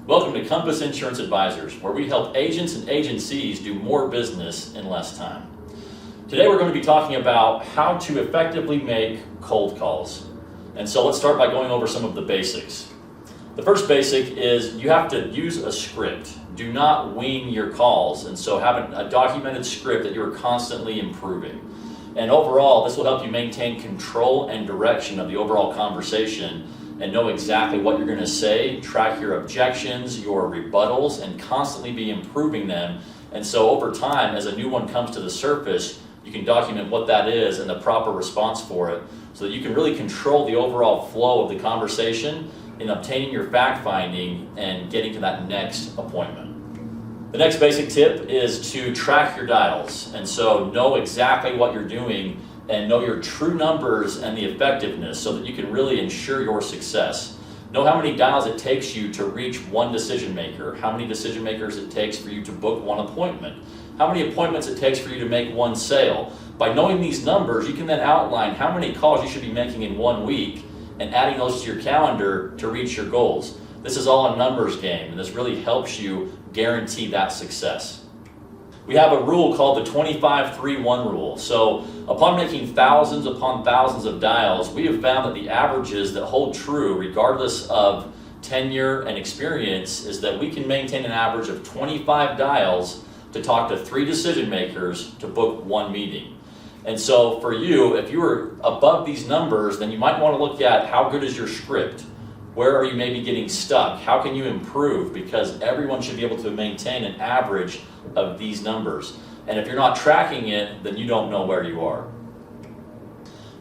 Welcome to Compass Insurance Advisors, where we help agents and agencies do more business in less time. Today we're going to be talking about how to effectively make cold calls. And so let's start by going over some of the basics. The first basic is you have to use a script. Do not wing your calls, and so have a documented script that you're constantly improving. And overall, this will help you maintain control and direction of the overall conversation and know exactly what you're going to say, track your objections, your rebuttals, and constantly be improving them. And so over time, as a new one comes to the surface, you can document what that is and the proper response for it so that you can really control the overall flow of the conversation in obtaining your fact finding and getting to that next appointment. The next basic tip is to track your dials. And so know exactly what you're doing and know your true numbers and the effectiveness so that you can really ensure your success. Know how many dials it takes you to reach one decision maker, how many decision makers it takes for you to book one appointment, how many appointments it takes for you to make one sale. By knowing these numbers, you can then outline how many calls you should be making in 1 week and adding those to your calendar to reach your goals. This is all a numbers game, and this really helps you guarantee that success. We have a rule called the 25-3-1 rule. So upon making thousands upon thousands of dials, we have found that the averages that hold true regardless of tenure and experience is that we can maintain an average of 25 dials to talk to 3 decision makers to book 1 meeting. And so for you, if you are above these numbers, then you might want to look at how good is your script. Where are you maybe getting stuck? How can you improve? Because everyone should be able to maintain an average of these numbers. And if you're not tracking it, then you don't know where you are.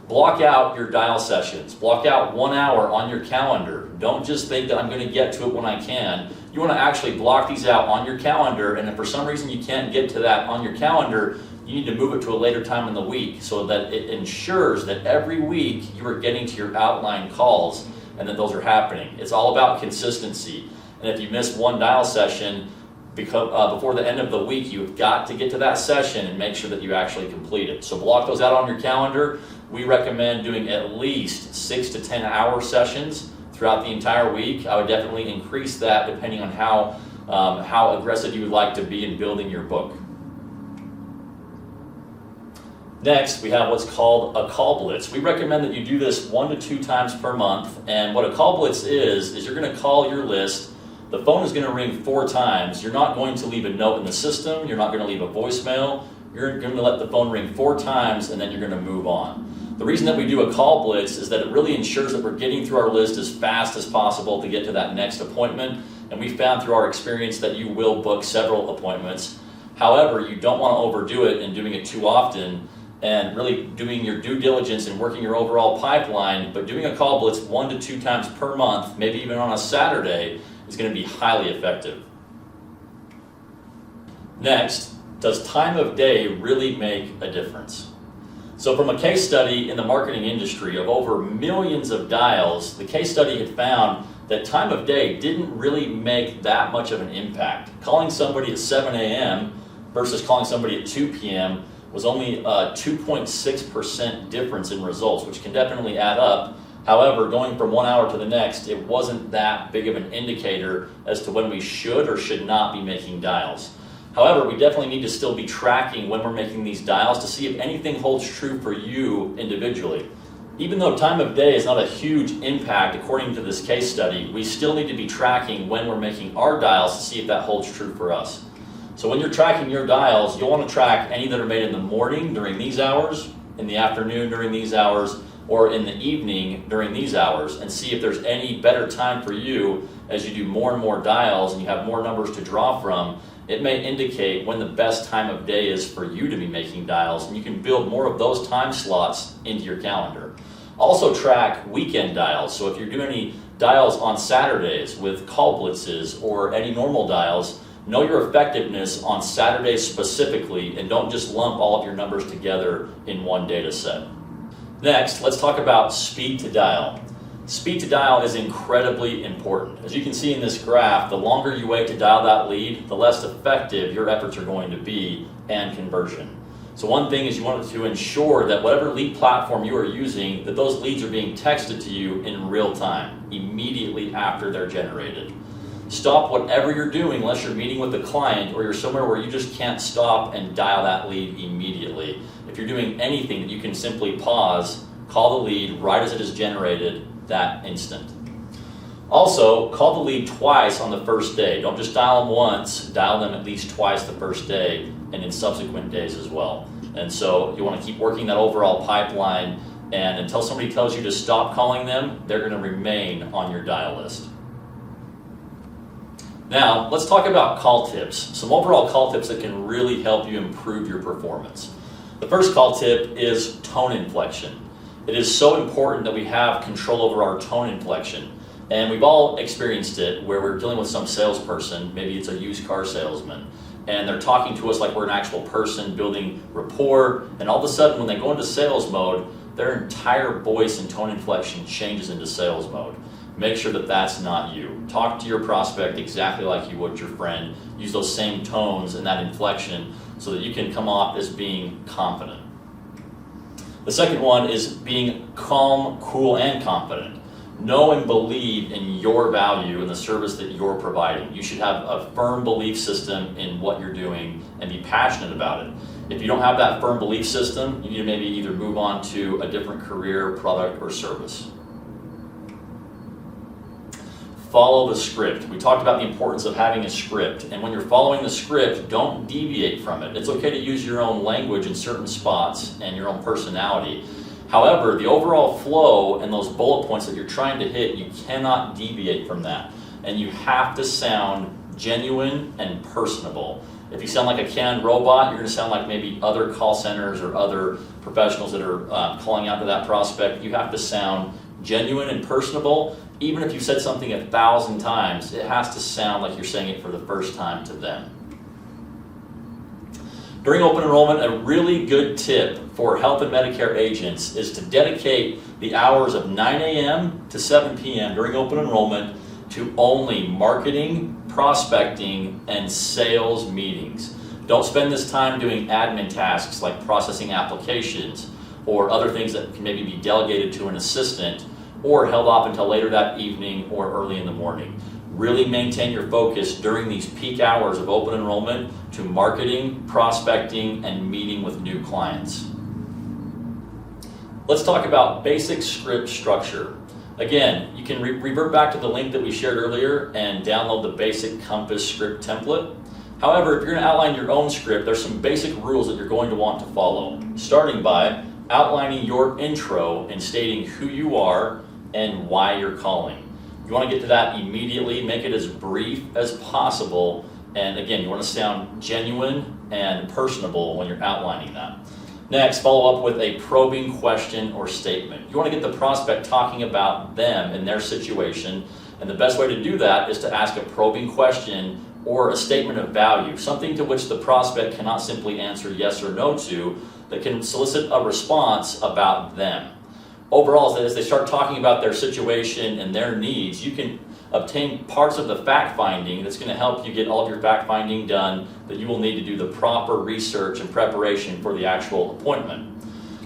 Block out your dial sessions. Block out 1 hour on your calendar. Don't just think that I'm going to get to it when I can. You want to actually block these out on your calendar, and if for some reason you can't get to that on your calendar, you need to move it to a later time in the week so that it ensures that every week you are getting to your outline calls and that those are happening. It's all about consistency. And if you miss one dial session before the end of the week, you've got to get to that session and make sure that you actually complete it. So block those out on your calendar. We recommend doing at least 6 to 10 hour sessions throughout the entire week. I would definitely increase that depending on how aggressive you would like to be in building your book. Next, we have what's called a call blitz. We recommend that you do this 1 to 2 times per month. And what a call blitz is you're going to call your list. The phone is going to ring 4 times. You're not going to leave a note in the system. You're not going to leave a voicemail. You're going to let the phone ring 4 times and then you're going to move on. The reason that we do a call blitz is that it really ensures that we're getting through our list as fast as possible to get to that next appointment. And we found through our experience that you will book several appointments. However, you don't want to overdo it and doing it too often, and really doing your due diligence and working your overall pipeline, but doing a call blitz 1 to 2 times per month, maybe even on a Saturday, is going to be highly effective. Next, does time of day really make a difference? So from a case study in the marketing industry of over millions of dials, the case study had found that time of day didn't really make that much of an impact. Calling somebody at 7 a.m. versus calling somebody at 2 p.m. was only a 2.6% difference in results, which can definitely add up. However, going from 1 hour to the next, it wasn't that big of an indicator as to when we should or should not be making dials. However, we definitely need to still be tracking when we're making these dials to see if anything holds true for you individually. Even though time of day is not a huge impact according to this case study, we still need to be tracking when we're making our dials to see if that holds true for us. So when you're tracking your dials, you'll want to track any that are made in the morning during these hours, in the afternoon during these hours, or in the evening during these hours, and see if there's any better time for you as you do more and more dials and you have more numbers to draw from. It may indicate when the best time of day is for you to be making dials, and you can build more of those time slots into your calendar. Also track weekend dials. So if you're doing any dials on Saturdays with call blitzes or any normal dials, know your effectiveness on Saturdays specifically, and don't just lump all of your numbers together in one data set. Next, let's talk about speed to dial. Speed to dial is incredibly important. As you can see in this graph, the longer you wait to dial that lead, the less effective your efforts are going to be and conversion. So one thing is you want to ensure that whatever lead platform you are using, that those leads are being texted to you in real time, immediately after they're generated. Stop whatever you're doing unless you're meeting with a client or you're somewhere where you just can't stop and dial that lead immediately. If you're doing anything, you can simply pause, call the lead right as it is generated that instant. Also, call the lead twice on the first day. Don't just dial them once, dial them at least twice the first day and in subsequent days as well. And so you want to keep working that overall pipeline, and until somebody tells you to stop calling them, they're going to remain on your dial list. Now, let's talk about call tips. Some overall call tips that can really help you improve your performance. The first call tip is tone inflection. It is so important that we have control over our tone inflection. And we've all experienced it where we're dealing with some salesperson, maybe it's a used car salesman, and they're talking to us like we're an actual person, building rapport, and all of a sudden when they go into sales mode, their entire voice and tone inflection changes into sales mode. Make sure that that's not you. Talk to your prospect exactly like you would your friend. Use those same tones and that inflection so that you can come off as being confident. The second one is being calm, cool, and confident. Know and believe in your value and the service that you're providing. You should have a firm belief system in what you're doing and be passionate about it. If you don't have that firm belief system, you need to maybe either move on to a different career, product, or service. Follow the script. We talked about the importance of having a script, and when you're following the script, don't deviate from it. It's okay to use your own language in certain spots and your own personality. However, the overall flow and those bullet points that you're trying to hit, you cannot deviate from that. And you have to sound genuine and personable. If you sound like a canned robot, you're going to sound like maybe other call centers or other professionals that are calling out to that prospect. You have to sound genuine and personable. Even if you've said something 1,000 times, it has to sound like you're saying it for the first time to them. During open enrollment, a really good tip for health and Medicare agents is to dedicate the hours of 9 a.m. to 7 p.m. during open enrollment to only marketing, prospecting, and sales meetings. Don't spend this time doing admin tasks like processing applications or other things that can maybe be delegated to an assistant or held off until later that evening or early in the morning. Really maintain your focus during these peak hours of open enrollment to marketing, prospecting, and meeting with new clients. Let's talk about basic script structure. Again, you can revert back to the link that we shared earlier and download the basic Compass script template. However, if you're going to outline your own script, there's some basic rules that you're going to want to follow, starting by outlining your intro and stating who you are and why you're calling. You want to get to that immediately, make it as brief as possible, and again, you want to sound genuine and personable when you're outlining that. Next, follow up with a probing question or statement. You want to get the prospect talking about them and their situation, and the best way to do that is to ask a probing question or a statement of value, something to which the prospect cannot simply answer yes or no to, that can solicit a response about them. Overall, as they start talking about their situation and their needs, you can obtain parts of the fact finding that's going to help you get all of your fact finding done that you will need to do the proper research and preparation for the actual appointment.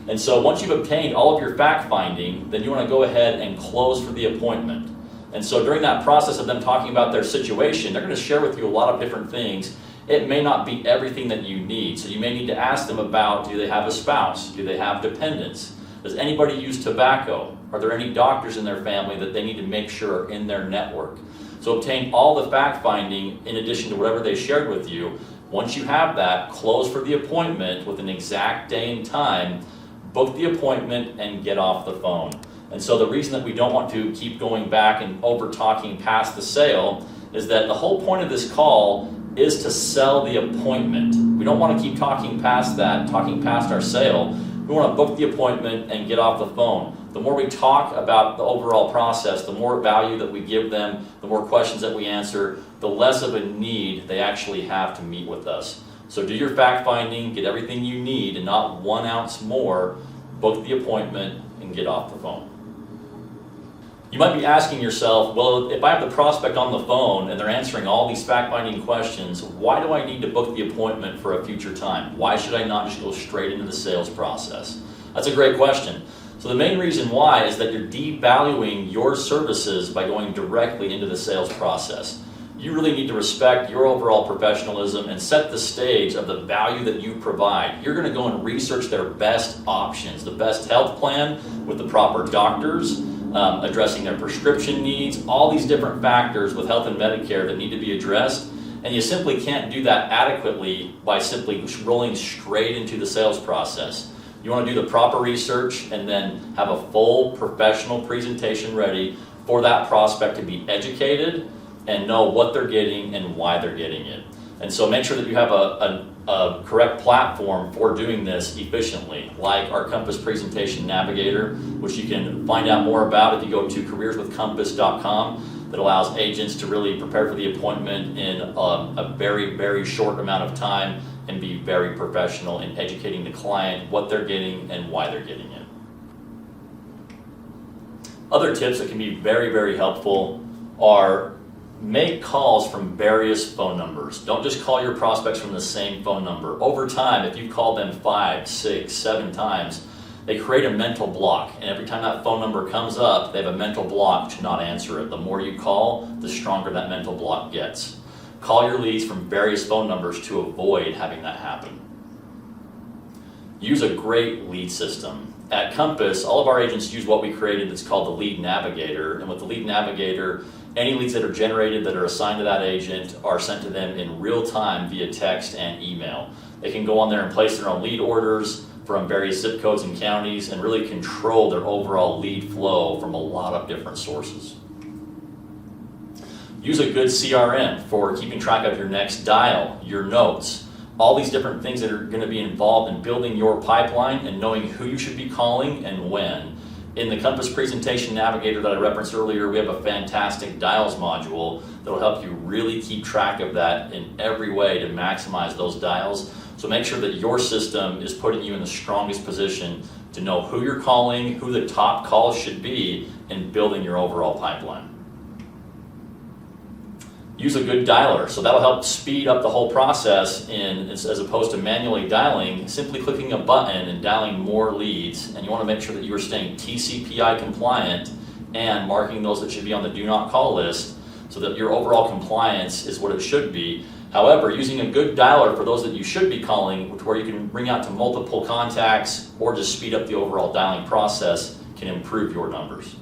And so once you've obtained all of your fact finding, then you want to go ahead and close for the appointment. And so during that process of them talking about their situation, they're going to share with you a lot of different things. It may not be everything that you need. So you may need to ask them about, do they have a spouse? Do they have dependents? Does anybody use tobacco? Are there any doctors in their family that they need to make sure are in their network? So obtain all the fact finding in addition to whatever they shared with you. Once you have that, close for the appointment with an exact day and time, book the appointment, and get off the phone. And so the reason that we don't want to keep going back and over talking past the sale is that the whole point of this call is to sell the appointment. We don't want to keep talking past that, talking past our sale. We want to book the appointment and get off the phone. The more we talk about the overall process, the more value that we give them, the more questions that we answer, the less of a need they actually have to meet with us. So do your fact finding, get everything you need and not 1 ounce more, book the appointment, and get off the phone. You might be asking yourself, well, if I have the prospect on the phone and they're answering all these fact-finding questions, why do I need to book the appointment for a future time? Why should I not just go straight into the sales process? That's a great question. So the main reason why is that you're devaluing your services by going directly into the sales process. You really need to respect your overall professionalism and set the stage of the value that you provide. You're going to go and research their best options, the best health plan with the proper doctors, addressing their prescription needs, all these different factors with health and Medicare that need to be addressed. And you simply can't do that adequately by simply rolling straight into the sales process. You want to do the proper research and then have a full professional presentation ready for that prospect to be educated and know what they're getting and why they're getting it. And so make sure that you have a correct platform for doing this efficiently, like our Compass Presentation Navigator, which you can find out more about if you go to careerswithcompass.com. That allows agents to really prepare for the appointment in a very, very short amount of time and be very professional in educating the client what they're getting and why they're getting it. Other tips that can be very, very helpful are make calls from various phone numbers. Don't just call your prospects from the same phone number. Over time, if you call them 5, 6, 7 times, they create a mental block, and every time that phone number comes up, they have a mental block to not answer it. The more you call, the stronger that mental block gets. Call your leads from various phone numbers to avoid having that happen. Use a great lead system. At Compass, all of our agents use what we created that's called the Lead Navigator, and with the Lead Navigator, any leads that are generated that are assigned to that agent are sent to them in real time via text and email. They can go on there and place their own lead orders from various zip codes and counties and really control their overall lead flow from a lot of different sources. Use a good CRM for keeping track of your next dial, your notes, all these different things that are going to be involved in building your pipeline and knowing who you should be calling and when. In the Compass Presentation Navigator that I referenced earlier, we have a fantastic dials module that will help you really keep track of that in every way to maximize those dials. So make sure that your system is putting you in the strongest position to know who you're calling, who the top calls should be, and building your overall pipeline. Use a good dialer, so that'll help speed up the whole process as opposed to manually dialing, simply clicking a button and dialing more leads. And you want to make sure that you are staying TCPI compliant and marking those that should be on the do not call list so that your overall compliance is what it should be. However, using a good dialer for those that you should be calling, where you can bring out to multiple contacts or just speed up the overall dialing process, can improve your numbers.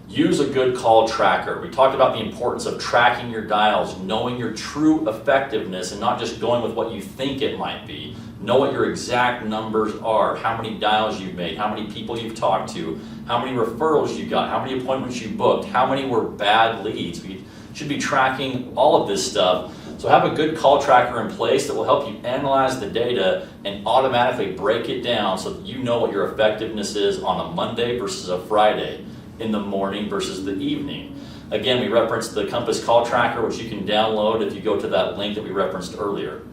Use a good call tracker. We talked about the importance of tracking your dials, knowing your true effectiveness and not just going with what you think it might be. Know what your exact numbers are, how many dials you've made, how many people you've talked to, how many referrals you got, how many appointments you booked, how many were bad leads. We should be tracking all of this stuff. So have a good call tracker in place that will help you analyze the data and automatically break it down so that you know what your effectiveness is on a Monday versus a Friday, in the morning versus the evening. Again, we referenced the Compass Call Tracker, which you can download if you go to that link that we referenced earlier.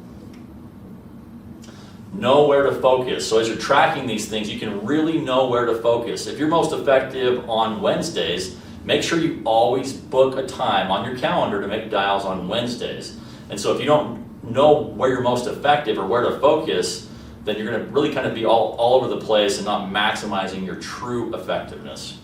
Know where to focus. So as you're tracking these things, you can really know where to focus. If you're most effective on Wednesdays, make sure you always book a time on your calendar to make dials on Wednesdays. And so if you don't know where you're most effective or where to focus, then you're going to really kind of be all over the place and not maximizing your true effectiveness.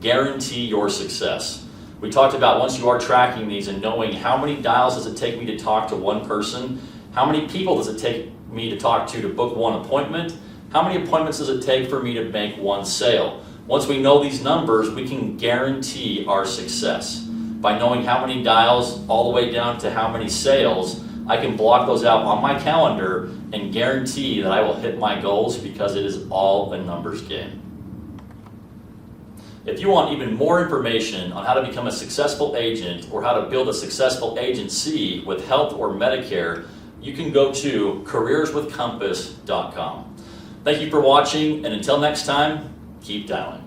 Guarantee your success. We talked about once you are tracking these and knowing how many dials does it take me to talk to one person, how many people does it take me to talk to book one appointment, how many appointments does it take for me to make one sale. Once we know these numbers, we can guarantee our success. By knowing how many dials all the way down to how many sales, I can block those out on my calendar and guarantee that I will hit my goals because it is all a numbers game. If you want even more information on how to become a successful agent or how to build a successful agency with health or Medicare, you can go to careerswithcompass.com. Thank you for watching, and until next time, keep dialing.